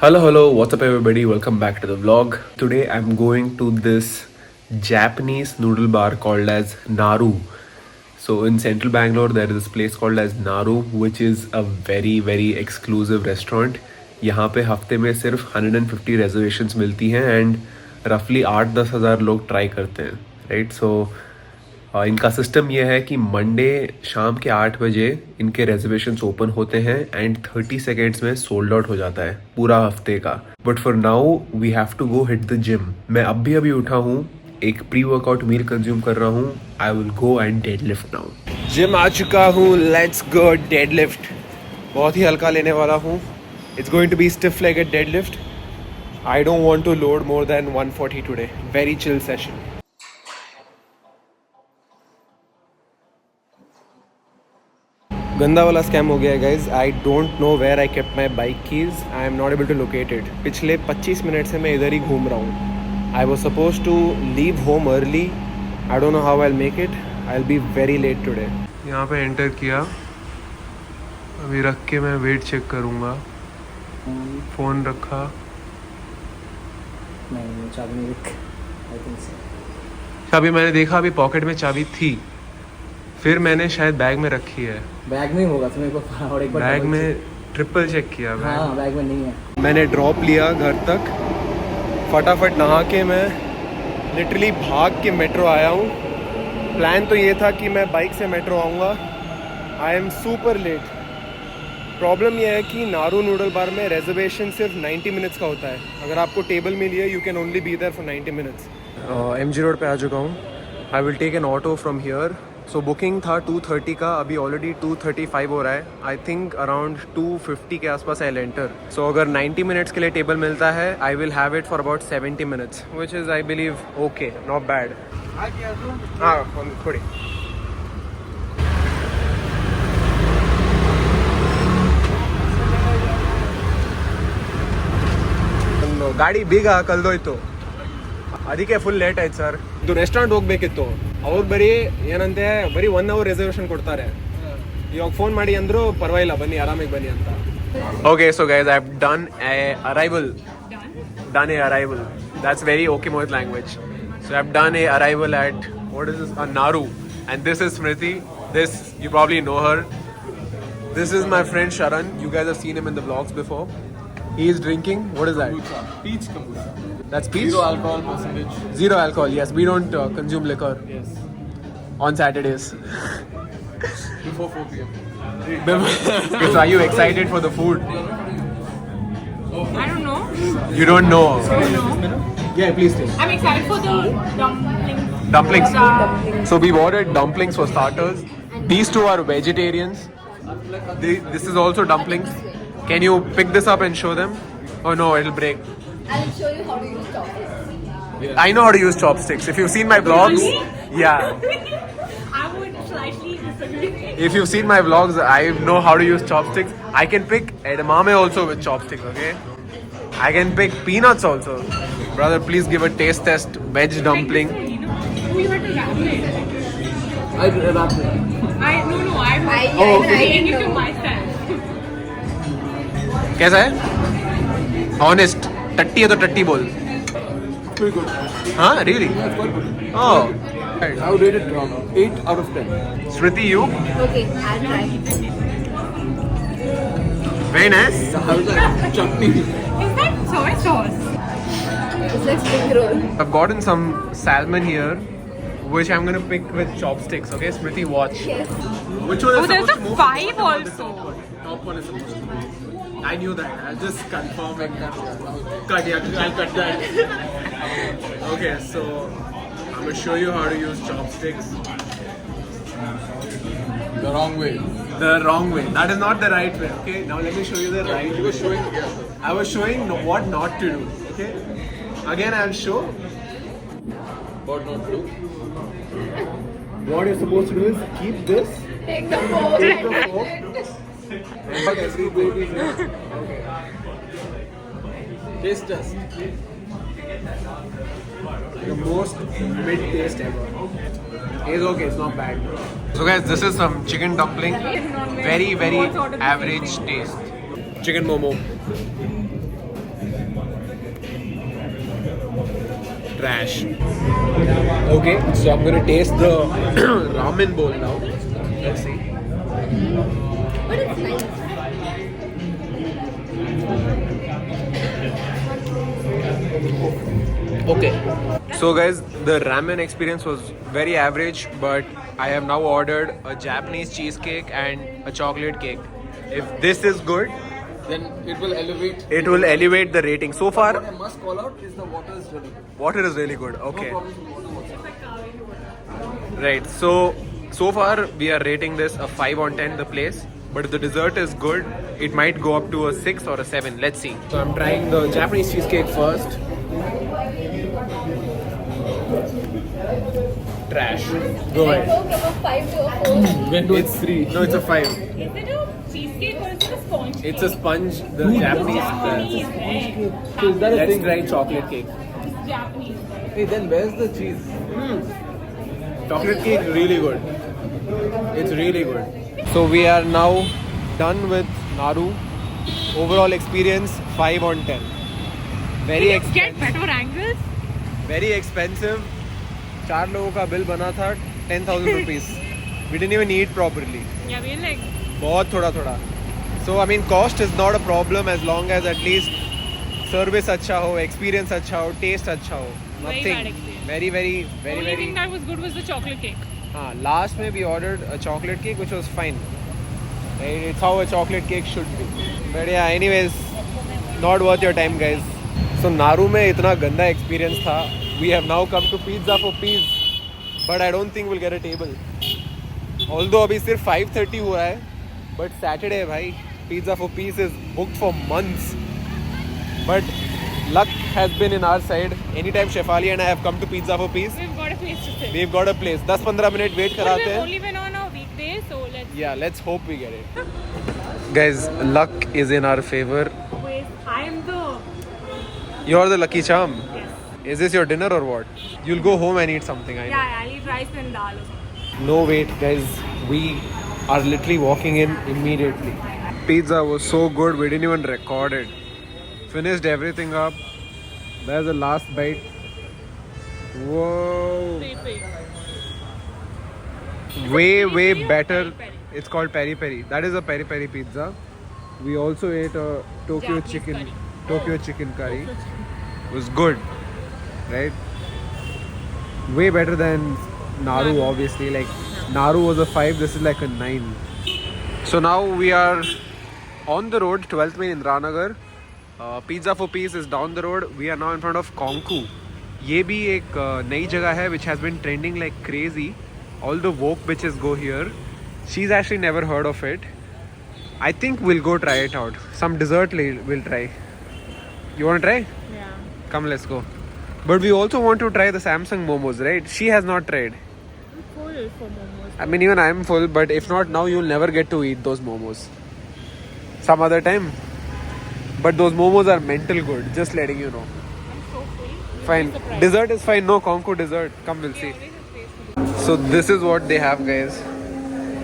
Hello, what's up, everybody? Welcome back to the vlog. Today I'm going to this Japanese noodle bar called as Naru. So, in central Bangalore, there is this place called as Naru, which is a very exclusive restaurant. यहाँ पे हफ्ते में सिर्फ 150 reservations मिलती हैं and roughly 8-10 हज़ार लोग try करते हैं, right? So, इनका सिस्टम ये है कि मंडे शाम के 8 बजे इनके रिजर्वेशंस ओपन होते हैं एंड 30 सेकेंड्स में सोल्ड आउट हो जाता है पूरा हफ्ते का. But for now we have to go hit the gym. मैं अभी उठा हूँ, एक प्री वर्कआउट मील कंज्यूम कर रहा हूँ. I will go and deadlift now. Gym आ चुका हूँ, लेट्स गो डेडलिफ्ट. बहुत ही हल्का लेने वाला हूँ. It's going to be stiff leg deadlift. I don't want to load more than 140 today. Very chill session. गंदा वाला स्कैम हो गया है guys. I don't know where I kept my bike keys. I am not able to locate it. पिछले 25 minute से मैं इधर ही घूम रहा हूँ. I was suppose to leave home early. I don't know how I make it. I will be very late today. यहाँ पे enter किया. अभी रख के मैं वेट चेक करूँगा. फ़ोन रखा. नहीं, चाबी नहीं रख. I think so. चाबी मैंने देखा, अभी पॉकेट में चाबी थी. फिर मैंने शायद बैग में रखी है. बैग में होगा तो मेरे को और एक बार बैग में ट्रिपल चेक किया. हाँ, बैग में नहीं है. मैंने ड्रॉप लिया घर तक. फटाफट नहा के मैं लिटरली भाग के मेट्रो आया हूँ. प्लान तो ये था कि मैं बाइक से मेट्रो आऊँगा. I am super late. Problem ये है कि नारू नूडल बार में रिजर्वेशन सिर्फ 90 मिनट्स का होता है. अगर आपको टेबल मिली है you can only be there for 90 minutes. MG road पे आ चुका हूँ. I will take an auto from here. So booking था 2:30 का, अभी ऑलरेडी 2:35 हो रहा है. आई थिंक अराउंड 2:50 के आसपास आई एंटर. सो अगर 90 मिनट्स के लिए टेबल मिलता है I will have it for about 70 minutes which is I believe okay, not bad. हाँ, थोड़ी. ಗಾಡಿ ಬೀಗ ಕಲ್ದೋಯ್ತು, ಅದಕ್ಕೆ ಫುಲ್ ಲೇಟ್ ಆಯ್ತು ಸರ್. ಇದು ರೆಸ್ಟೋರೆಂಟ್ ಹೋಗ್ಬೇಕಿತ್ತು. ಅವ್ರು ಏನಂತೆ ಬರೀ 1 hour ರಿಸರ್ವೇಷನ್ ಕೊಡ್ತಾರೆ. ಇವಾಗ ಫೋನ್ ಮಾಡಿ ಅಂದ್ರು ಪರವಾಗಿಲ್ಲ, ಬನ್ನಿ ಆರಾಮಾಗಿ ಬನ್ನಿ ಅಂತ. Okay, so guys I have done A arrival. That's very okay Mohit language. So I've done a arrival at, what is this, Naru. And this is Smriti. This, you probably know her. This is my friend Sharan. You guys have seen him in the vlogs before. He is drinking, what is that? Kombucha. Peach kombucha. That's peach? Zero alcohol percentage. Zero alcohol, yes. We don't consume liquor Yes. on Saturdays. Before 4 p.m. So are you excited for the food? I don't know. You don't know? No. Yeah, please take. I'm excited for the dumplings. Dumplings. Yeah. So we ordered dumplings for starters. These two are vegetarians. This is also dumplings. Can you pick this up and show them? Oh no, it'll break. I'll show you how to use chopsticks. I know how to use chopsticks. If you've seen my vlogs, yeah. I would slightly disagree. If you've seen my vlogs, I know how to use chopsticks. I can pick edamame also with chopsticks, okay? I can pick peanuts also. Brother, please give a taste test. Veg dumpling. You know, you had to wrap it. I wrap it. I'm taking it to my stand. कैसा है? Honest. टट्टी है तो टट्टी बोल. Pretty good. हाँ, really? It's quite good. Oh. I would rate it 8 out of 10. Smriti, you? Okay, I'll try. Very nice. How is that? Chutney. Is that soy sauce? It's like spring roll. I've gotten some salmon here, which I'm gonna pick with chopsticks. Okay, Smriti, watch. Yes. Which one is Oh, there's supposed a to move? 5 also. Top one is supposed to move. I knew that. I'll just confirm and cut. Yeah, I'll cut that. Okay, so I'm gonna show you how to use chopsticks The wrong way. the wrong way. That is not the right way. Okay, now let me show you the right You way. were showing. Yeah. I was showing what not to do. Okay, again I'll show. What not to do. What you're supposed to do is keep this. Take the fork. Take the fork. But every baby is okay. Taste test. The most mid taste ever. It's okay, it's not bad. So guys, this is some chicken dumpling. Very average taste. Chicken momo. Trash. Okay, so I'm gonna taste the ramen bowl now. Let's see. But it's nice. Okay. So guys, the ramen experience was very average, but I have now ordered a Japanese cheesecake and a chocolate cake. If this is good, Then it will elevate. it will elevate the rating. So What far, I must call out is the water is really good. water is really good. No Okay. problems with water whatsoever. Right. So far we are rating this a 5 on 10 the place. But if the dessert is good, it might go up to a 6 or a 7. Let's see. So I'm trying the Japanese cheesecake first. Trash. Go Like ahead. go from a 5 to a 4. When do it's 3? No, it's a 5. Is it a cheesecake or is it a sponge cake? It's a sponge. The Japanese. Japanese, right? So is that a Let's thing? try chocolate cake. It's Japanese. Hey, then where's the cheese? Chocolate cake really good. It's really good. So we are now done with Naru. Overall experience 5 on 10. Very Get expensive. better angles. Very expensive. 4 लोगों का bill बना था 10,000 rupees. We didn't even eat properly. Yeah, we're like, बहुत थोड़ा थोड़ा. So I mean cost is not a problem as long as at least service अच्छा हो, experience अच्छा हो, taste अच्छा हो. Very Nothing. bad experience. Very only thing that was good was the chocolate cake. हाँ, last में we ordered a chocolate cake which was fine. Right? It's how a chocolate cake should be. But yeah, anyways, not worth your time, guys. So Naru में इतना गंदा experience था. We have now come to Pizza for Peas, but I don't think we'll get a table. Although अभी सिर्फ 5:30 हुआ है, but Saturday भाई, Pizza for Peas is booked for months. But luck has been in our side. Anytime Shefali and I have come to Pizza for Peas, We've got a place to sit. we've got a place. 10-15 minute wait But कराते we've हैं. only been on a weekday, so let's Yeah, let's hope we get it. Guys, luck is in our favor. wait. I am the You're the lucky charm. yes. Is this your dinner or what? You'll go home and eat something, I know. Yeah, I'll eat rice and dal or something. No, wait, guys. We are literally walking in immediately. Pizza was so good, we didn't even record it. Finished everything up. There's the last bite. Whoa. Pei-pei. Way Peri-peri or better. peri-peri? It's called peri peri. That is a peri peri pizza. We also ate a Tokyo Japanese chicken. curry. Tokyo chicken curry. It was good, right? Way better than Naru, Naru. obviously. Like Naru was a 5. This is like a 9. So now we are on the road, 12th Main Indranagar. Pizza for Peace is down the road. We are now in front of Konku. ये भी एक नई जगह है which has been trending like crazy. All the woke bitches go here. She's actually never heard of it. I think we'll go try it out. Some dessert we'll try. You want to try? Yeah. Come, let's go. But we also want to try the Samsung momos, right? She has not tried. I'm full for momos. I mean, even I'm full, but if not now, you'll never get to eat those momos. Some other time. But those momos are mental good, just letting you know. I'm so full. Fine. Surprised. Dessert is fine. No Konku dessert. Come, we'll see. Always have space for So this is what they have, guys.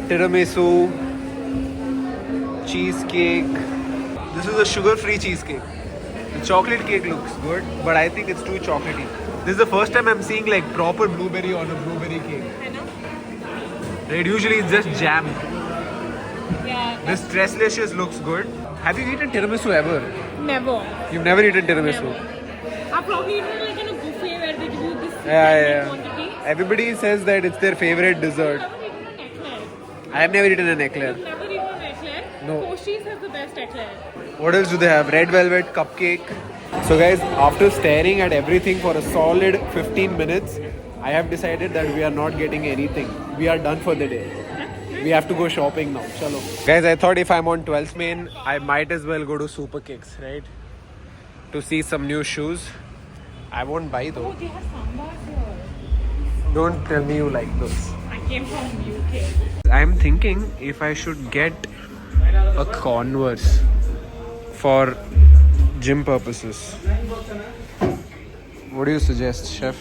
Tiramisu, cheesecake. This is a sugar-free cheesecake. The chocolate cake looks good, but I think it's too chocolatey. This is the first time I'm seeing like proper blueberry on a blueberry cake. I know. Right? Usually it's just jam. Yeah. This Stresslicious looks good. Have you eaten tiramisu ever? Never. You've never eaten tiramisu? Never. I've probably eaten like in a buffet where they give you this Yeah. quantity. Everybody says that it's their favorite dessert. I've never eaten an eclair. I have never eaten an eclair. I've never eaten an eclair. No. Koshis has the best eclair. What else do they have? Red velvet cupcake. So guys, after staring at everything for a solid 15 minutes, I have decided that we are not getting anything. We are done for the day. We have to go shopping now. Chalo. Guys, I thought if I'm on 12th Main, I might as well go to Super Kicks, right? To see some new shoes. I won't buy Oh, those. they have sambars here. Don't tell me you like those. I came from UK. I'm thinking if I should get a Converse for gym purposes. What do you suggest, chef?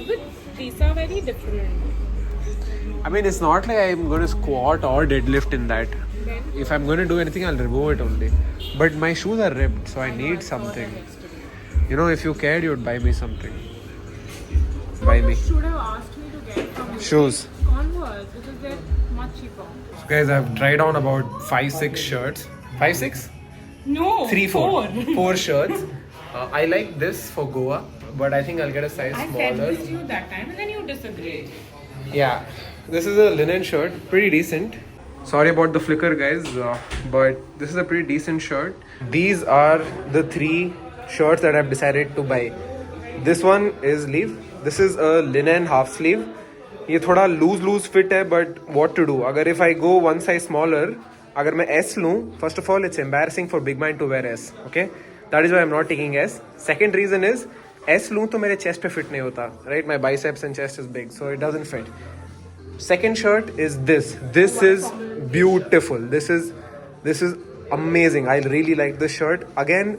But these are very different. I mean, it's not like I'm going to squat or deadlift in that. Then If I'm going to do anything, I'll remove it only. But my shoes are ripped, so I need something. You know, if you cared, you'd buy me something. Buy me Should have asked me to get from shoes. Converse because they're much cheaper. So guys, I've tried on about 5-6 shirts. 5-6? No, 3-4. 4 shirts. I like this for Goa, but I think I'll get a size I said smaller. this to you that time and then you disagreed. Yeah, this is a linen shirt, pretty decent. Sorry about the flicker, guys, but this is a pretty decent shirt. These are the 3 shirts that I've decided to buy. This one is sleeve. This is a linen half sleeve. ये थोड़ा loose fit है, but what to do? अगर if I go one size smaller, अगर मैं S लूँ, first of all it's embarrassing for big man to wear S. Okay, that is why I'm not taking S. Second reason is S लूँ तो मेरे chest पे fit नहीं होता, right? My biceps and chest is big, so it doesn't fit. Second shirt is this. This is beautiful. This is amazing. I really like this shirt. Again,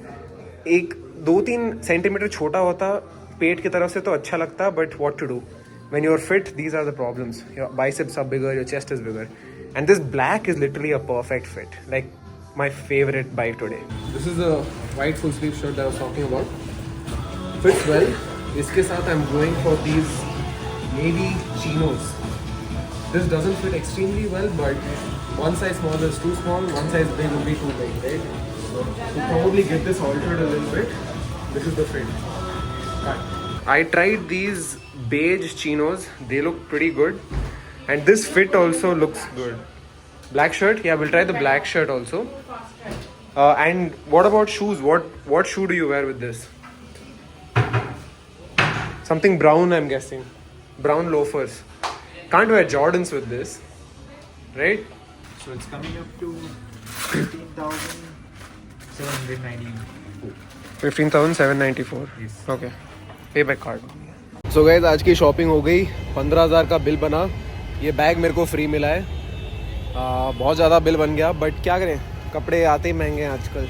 एक 2-3 centimetre छोटा होता पेट की तरफ से तो अच्छा लगता, but what to do? When you're fit, these are the problems. Your biceps are bigger, your chest is bigger. And this black is literally a perfect fit. Like my favorite buy today. This is the white full sleeve shirt that I was talking about. Fits well. इसके साथ I'm going for these navy chinos. This doesn't fit extremely well, but one size small is too small, one size big will be too big, right? So we'll probably get this altered a little bit. This is the fit. Cut. I tried these beige chinos. They look pretty good. And this fit also looks good. Black shirt? Yeah, we'll try the black shirt also. And what about shoes? What shoe do you wear with this? Something brown, I'm guessing. Brown loafers. Can't wear Jordans with this, right? So it's coming up to 15,790. 15,794. Yes. Okay. Pay by card. So guys, आज की shopping हो गई. 15,000 का bill बना. ये bag मेरे को free मिला है. बहुत ज़्यादा बिल बन गया, बट क्या करें, कपड़े आते ही महंगे हैं आजकल.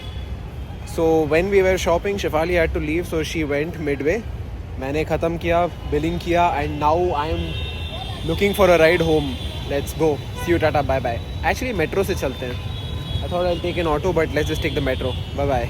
So when we were shopping, Shefali had to leave, so she went midway. मैंने ख़त्म किया, बिलिंग किया, and now I am looking for a ride home. Let's go. See you, tata, bye bye. Actually, metro से चलते हैं. I thought I'll take an auto, but let's just take the metro. Bye bye.